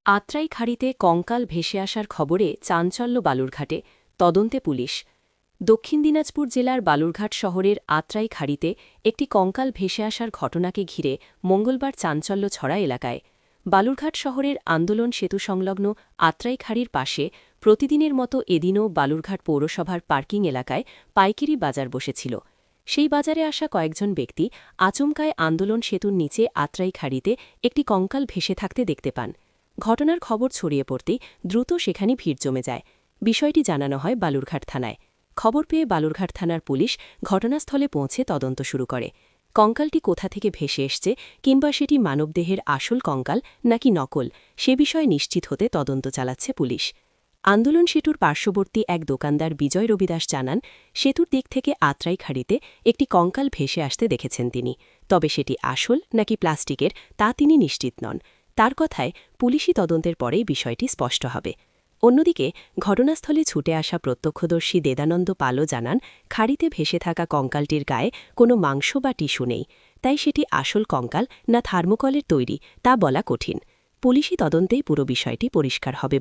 আত্রাই খাড়িতে কঙ্কাল ভেসে আসার খবরে চাঞ্চল্য বালুরঘাটে, তদন্তে পুলিশ। দক্ষিণ দিনাজপুর জেলার বালুরঘাট শহরের আত্রাই খাড়িতে একটি কঙ্কাল ভেসে আসার ঘটনাকে ঘিরে মঙ্গলবার চাঞ্চল্য ছড়া এলাকায়। বালুরঘাট শহরের আন্দোলন সেতু সংলগ্ন আত্রাই খাড়ির পাশে প্রতিদিনের মতো এদিনও বালুরঘাট পৌরসভার পার্কিং এলাকায় পাইকারি বাজার বসেছিল। সেই বাজারে আসা কয়েকজন ব্যক্তি আচমকায় আন্দোলন সেতুর নিচে আত্রাই খাড়িতে একটি কঙ্কাল ভেসে থাকতে দেখতে পান। ঘটনার খবর ছড়িয়ে পড়তেই দ্রুত সেখানে ভিড় জমে যায়। বিষয়টি জানানো হয় বালুরঘাট থানায়। খবর পেয়ে বালুরঘাট থানার পুলিশ ঘটনাস্থলে পৌঁছে তদন্ত শুরু করে। কঙ্কালটি কোথা থেকে ভেসে এসছে কিংবা সেটি মানবদেহের আসল কঙ্কাল নাকি নকল, সে বিষয়ে নিশ্চিত হতে তদন্ত চালাচ্ছে পুলিশ। আন্দোলন সেতুর পার্শ্ববর্তী এক দোকানদার বিজয় রবিদাস জানান, সেতুর দিক থেকে আত্রাই খাড়িতে একটি কঙ্কাল ভেসে আসতে দেখেছেন তিনি। তবে সেটি আসল নাকি প্লাস্টিকের তা তিনি নিশ্চিত নন। তার কথায় পুলিশি তদন্তের পরেই বিষয়টি স্পষ্ট হবে। অন্যদিকে ঘটনাস্থলে ছুটে আসা প্রত্যক্ষদর্শী দেদানন্দ পালও জানান, খাড়িতে ভেসে থাকা কঙ্কালটির গায়ে কোনো মাংস বা টিস্যু নেই। তাই সেটি আসল কঙ্কাল না থার্মোকলের তৈরি তা বলা কঠিন। পুলিশি তদন্তেই পুরো বিষয়টি পরিষ্কার হবে।